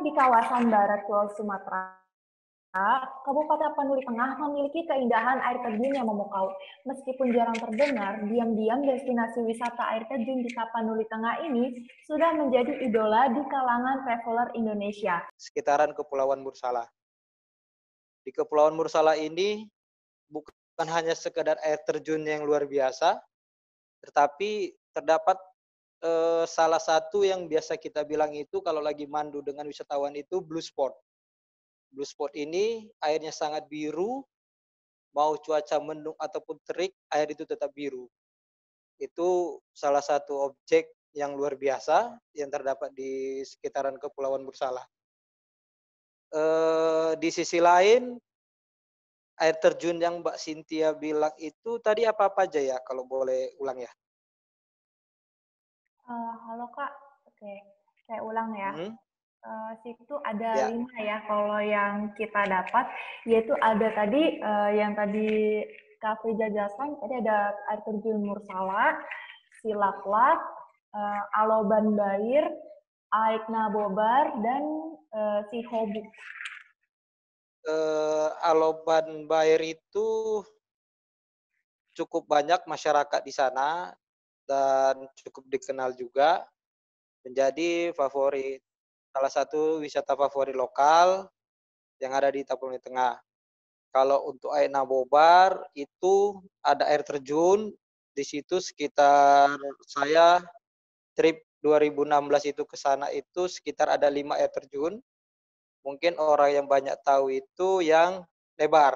di kawasan barat Pulau Sumatera, Kabupaten Tapanuli Tengah memiliki keindahan air terjun yang memukau. Meskipun jarang terdengar, diam-diam destinasi wisata air terjun di Tapanuli Tengah ini sudah menjadi idola di kalangan traveler Indonesia. Sekitaran Kepulauan Mursala. Di Kepulauan Mursala ini bukan hanya sekedar air terjun yang luar biasa, tetapi terdapat salah satu yang biasa kita bilang itu kalau lagi mandu dengan wisatawan itu blue spot. Blue spot ini airnya sangat biru, mau cuaca mendung ataupun terik, air itu tetap biru. Itu salah satu objek yang luar biasa yang terdapat di sekitaran Kepulauan Mursala. Di sisi lain, air terjun yang Mbak Cynthia bilang itu tadi apa-apa aja ya, kalau boleh ulang ya? Halo Kak, oke, saya ulang ya. Hmm? Situ ada Ya. 5 ya kalau yang kita dapat, yaitu ada tadi yang tadi Cafe Jajasan, tadi ada air terjun Mursala, Silaklak, Aloban Bair, Aik Nabobar, dan Sihobuk. Aloban Bair itu cukup banyak masyarakat di sana dan cukup dikenal juga, menjadi favorit, salah satu wisata favorit lokal yang ada di Tapanuli Tengah. Kalau untuk Aik Nabobar itu ada air terjun di situ, sekitar saya trip 2016 itu ke sana itu sekitar ada 5 air terjun. Mungkin orang yang banyak tahu itu yang lebar.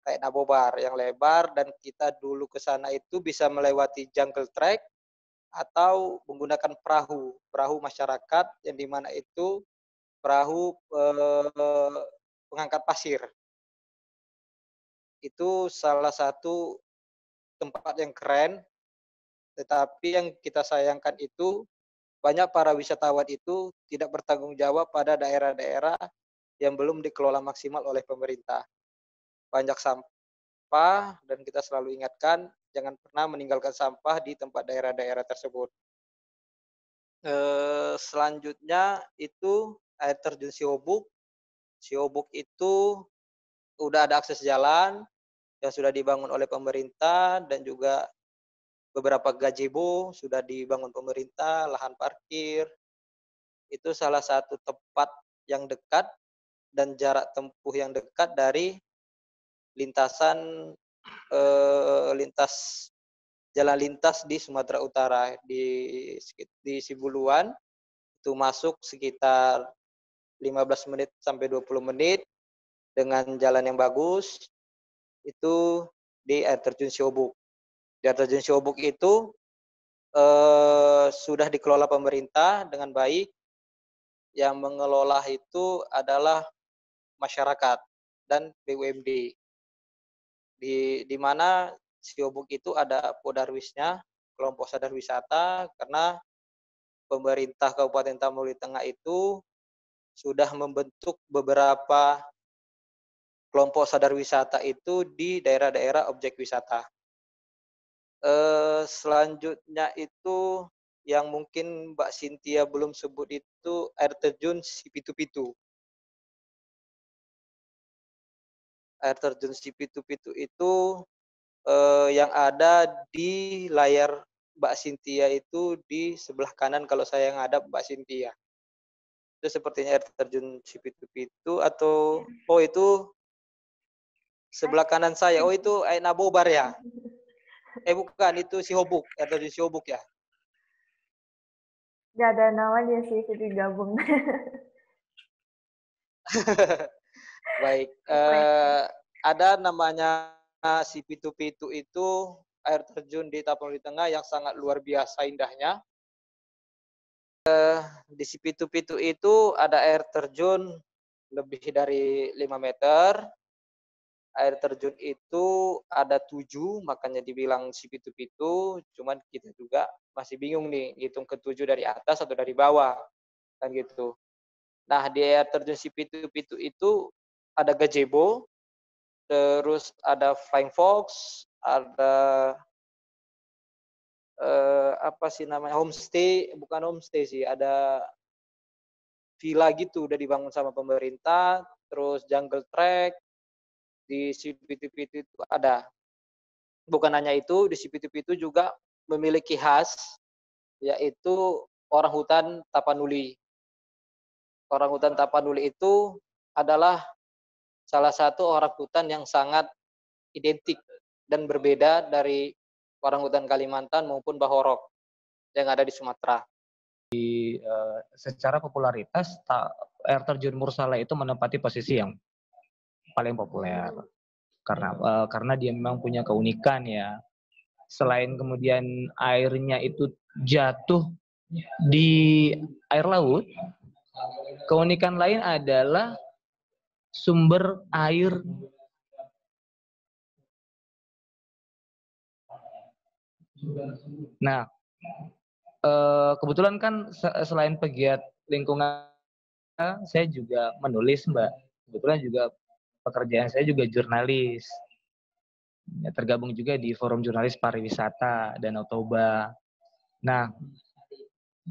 Aik Nabobar yang lebar, dan kita dulu ke sana itu bisa melewati jungle track atau menggunakan perahu masyarakat yang dimana itu perahu pengangkat pasir. Itu salah satu tempat yang keren, tetapi yang kita sayangkan itu banyak para wisatawan itu tidak bertanggung jawab pada daerah-daerah yang belum dikelola maksimal oleh pemerintah. Banyak sampah dan kita selalu ingatkan jangan pernah meninggalkan sampah di tempat daerah-daerah tersebut. Selanjutnya itu air terjun Siobuk. Siobuk itu udah ada akses jalan yang sudah dibangun oleh pemerintah, dan juga beberapa gazebo sudah dibangun pemerintah, lahan parkir. Itu salah satu tempat yang dekat dan jarak tempuh yang dekat dari lintasan jalan lintas di Sumatera Utara, di Sibuluan. Itu masuk sekitar 15 menit sampai 20 menit dengan jalan yang bagus. Itu di air terjun Siobuk. Di air terjun Siobuk itu sudah dikelola pemerintah dengan baik. Yang mengelola itu adalah masyarakat dan BUMD. Di mana Siobuk itu ada Podarwisnya, kelompok sadar wisata, karena pemerintah Kabupaten Tapanuli Tengah itu sudah membentuk beberapa kelompok sadar wisata itu di daerah-daerah objek wisata. Selanjutnya itu yang mungkin Mbak Cynthia belum sebut itu air terjun Sipitu-Pitu. Air terjun Sipitu-Pitu itu yang ada di layar Mbak Cynthia itu di sebelah kanan kalau saya ngadap Mbak Cynthia. Itu sepertinya air terjun Sipitu-Pitu, atau itu sebelah kanan saya. Oh, itu Aik Nabobar ya? Bukan, itu Sihobuk, air terjun Sihobuk ya. Gak ada namanya sih, jadi gabung. Baik, ada namanya Sipitu-Pitu itu air terjun di Tapanuli Tengah yang sangat luar biasa indahnya. Di Sipitu-Pitu itu ada air terjun lebih dari 5 meter. Air terjun itu ada 7, makanya dibilang Sipitu-Pitu. Cuman kita juga masih bingung nih, hitung ke-7 dari atas atau dari bawah, kan gitu. Nah, di air terjun Sipitu-Pitu itu ada gazebo, terus ada flying fox, ada apa sih namanya, homestay, bukan homestay sih, ada villa gitu udah dibangun sama pemerintah, terus jungle track di Sipitu-Pitu itu ada. Bukan hanya itu, di Sipitu-Pitu juga memiliki khas, yaitu orang hutan Tapanuli. Orang hutan Tapanuli itu adalah salah satu orang hutan yang sangat identik dan berbeda dari orang hutan Kalimantan maupun Bahorok yang ada di Sumatera. Secara popularitas air terjun Mursala itu menempati posisi yang paling populer karena dia memang punya keunikan ya. Selain kemudian airnya itu jatuh di air laut, keunikan lain adalah sumber air Nah, kebetulan kan selain pegiat lingkungan, saya juga menulis, Mbak. Kebetulan juga pekerjaan saya juga jurnalis. Ya, tergabung juga di Forum Jurnalis Pariwisata Danau Toba. Nah,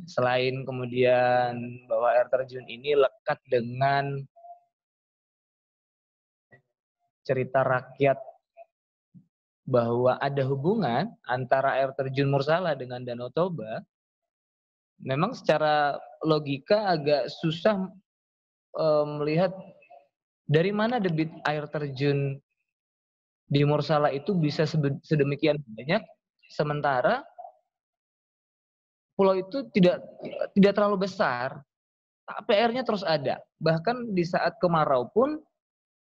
selain kemudian bahwa air terjun ini lekat dengan cerita rakyat bahwa ada hubungan antara air terjun Mursala dengan Danau Toba, memang secara logika agak susah melihat dari mana debit air terjun di Mursala itu bisa sedemikian banyak, sementara pulau itu tidak terlalu besar, tapi airnya terus ada. Bahkan di saat kemarau pun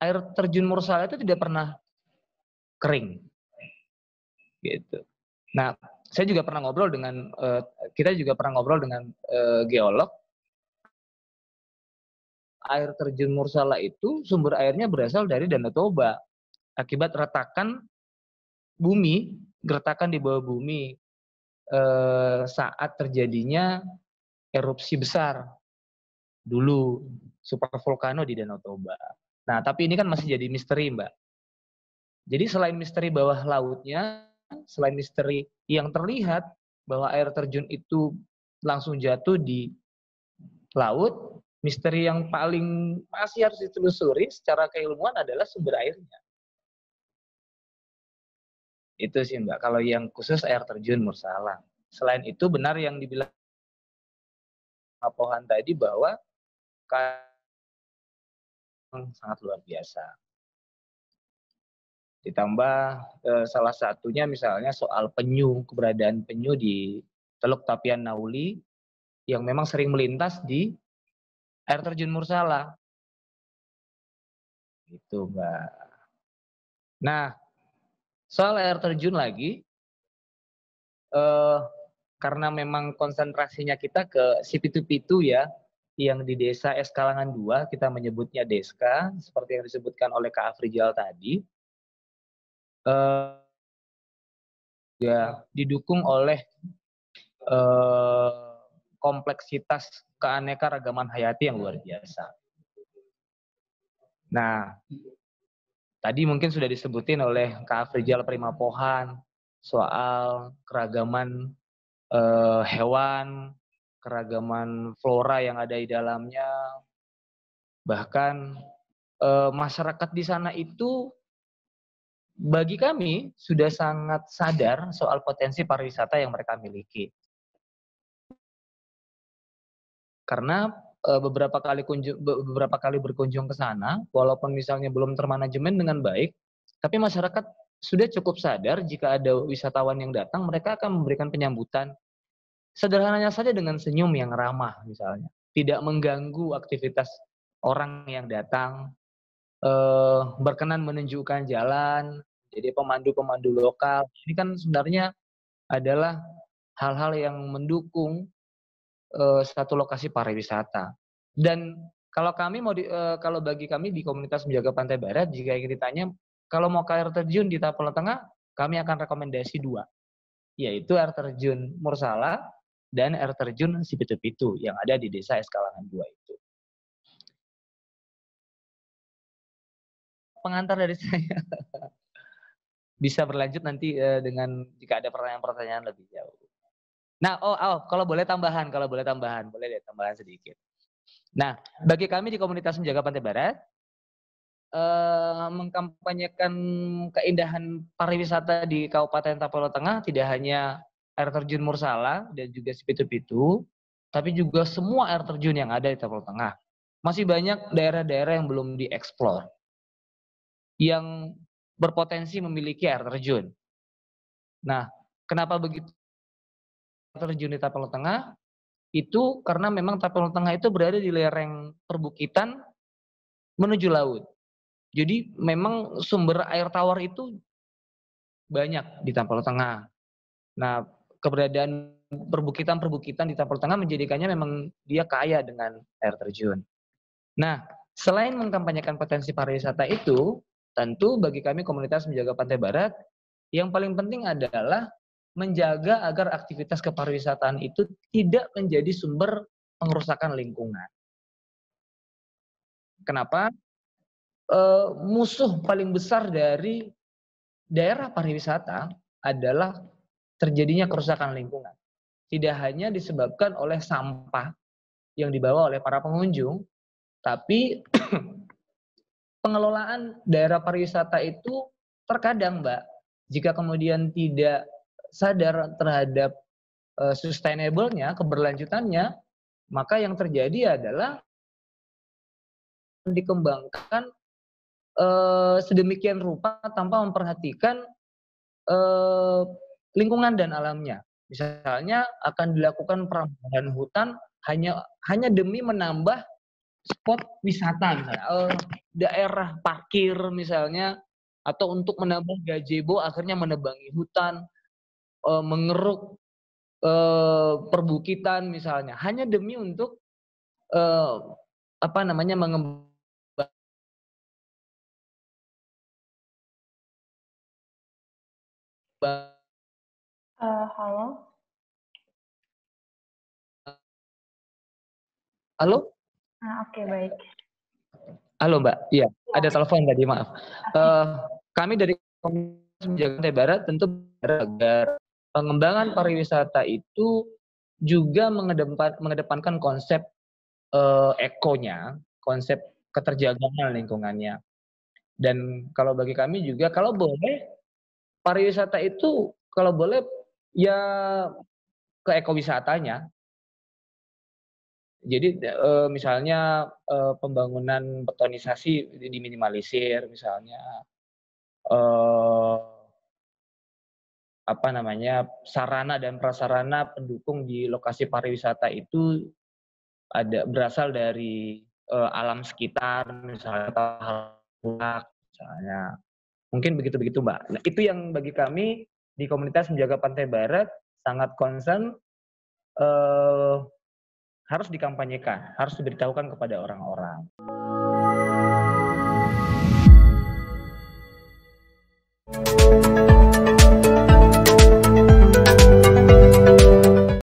air terjun Mursala itu tidak pernah kering, gitu. Nah, saya juga pernah ngobrol dengan kita juga pernah ngobrol dengan geolog. Air terjun Mursala itu sumber airnya berasal dari Danau Toba akibat retakan bumi, gertakan di bawah bumi saat terjadinya erupsi besar dulu, supervolcano di Danau Toba. Nah, tapi ini kan masih jadi misteri, Mbak. Jadi selain misteri bawah lautnya, selain misteri yang terlihat bahwa air terjun itu langsung jatuh di laut, misteri yang paling masih harus ditelusuri secara keilmuan adalah sumber airnya. Itu sih, Mbak, kalau yang khusus air terjun Mursala. Selain itu benar yang dibilang Pak Pohan tadi bahwa sangat luar biasa. Ditambah salah satunya misalnya soal penyu, keberadaan penyu di Teluk Tapian Nauli yang memang sering melintas di air terjun Mursala. Itu, Mbak. Nah, soal air terjun lagi, karena memang konsentrasinya kita ke Sipitu-Pitu ya, yang di desa Eskalangan 2, kita menyebutnya Deska, seperti yang disebutkan oleh Kak Afrijal tadi, ya didukung oleh kompleksitas keanekaragaman hayati yang luar biasa. Nah, tadi mungkin sudah disebutin oleh Kak Afrijal Prima Pohan soal keragaman hewan, keragaman flora yang ada di dalamnya. Bahkan masyarakat di sana itu bagi kami sudah sangat sadar soal potensi pariwisata yang mereka miliki. Karena beberapa kali berkunjung ke sana, walaupun misalnya belum termanajemen dengan baik, tapi masyarakat sudah cukup sadar jika ada wisatawan yang datang, mereka akan memberikan penyambutan sederhananya saja dengan senyum yang ramah misalnya. Tidak mengganggu aktivitas orang yang datang, berkenan menunjukkan jalan, jadi pemandu-pemandu lokal. Ini kan sebenarnya adalah hal-hal yang mendukung satu lokasi pariwisata. Dan kalau kalau bagi kami di komunitas menjaga pantai barat, jika ingin ditanya kalau mau ke air terjun di Tapal Tengah, kami akan rekomendasi 2, yaitu air terjun Mursala dan air terjun Sipitu-Pitu yang ada di desa Eskalangan 2 itu. Pengantar dari saya. Bisa berlanjut nanti dengan jika ada pertanyaan-pertanyaan lebih jauh. Nah, kalau boleh tambahan, boleh deh tambahan sedikit. Nah, bagi kami di komunitas menjaga Pantai Barat, mengkampanyekan keindahan pariwisata di Kabupaten Tapalo Tengah tidak hanya air terjun Mursala dan juga Sipitu-Pitu, tapi juga semua air terjun yang ada di Tapalo Tengah. Masih banyak daerah-daerah yang belum dieksplor, yang berpotensi memiliki air terjun. Nah, kenapa begitu air terjun di Tapalo Tengah? Itu karena memang Tapalo Tengah itu berada di lereng perbukitan menuju laut. Jadi memang sumber air tawar itu banyak di Tapalo Tengah. Nah, keberadaan perbukitan-perbukitan di Tapalo Tengah menjadikannya memang dia kaya dengan air terjun. Nah, selain mengkampanyekan potensi pariwisata itu, tentu bagi kami komunitas menjaga Pantai Barat, yang paling penting adalah menjaga agar aktivitas kepariwisataan itu tidak menjadi sumber pengerusakan lingkungan. Kenapa? Musuh paling besar dari daerah pariwisata adalah terjadinya kerusakan lingkungan. Tidak hanya disebabkan oleh sampah yang dibawa oleh para pengunjung, tapi pengelolaan daerah pariwisata itu terkadang, Mbak, jika kemudian tidak sadar terhadap sustainable-nya, keberlanjutannya, maka yang terjadi adalah dikembangkan sedemikian rupa tanpa memperhatikan lingkungan dan alamnya. Misalnya akan dilakukan perambahan hutan hanya demi menambah spot wisata misalnya, daerah parkir misalnya, atau untuk menambah gazebo akhirnya menebangi hutan, mengeruk perbukitan misalnya, hanya demi untuk mengembangkan. Halo? Halo? Oke, baik. Halo Mbak, iya ada telepon tadi, maaf. Kami dari Komunitas Menjaga Pantai Barat tentu agar pengembangan pariwisata itu juga mengedepankan konsep ekonya, konsep keterjagaan lingkungannya. Dan kalau bagi kami juga kalau boleh pariwisata itu kalau boleh ya ke ekowisatanya. Jadi misalnya pembangunan betonisasi diminimalisir misalnya, sarana dan prasarana pendukung di lokasi pariwisata itu berasal dari alam sekitar misalnya misalnya. Mungkin begitu-begitu, Mbak. Nah, itu yang bagi kami di komunitas menjaga Pantai Barat sangat concern, harus dikampanyekan, harus diberitahukan kepada orang-orang.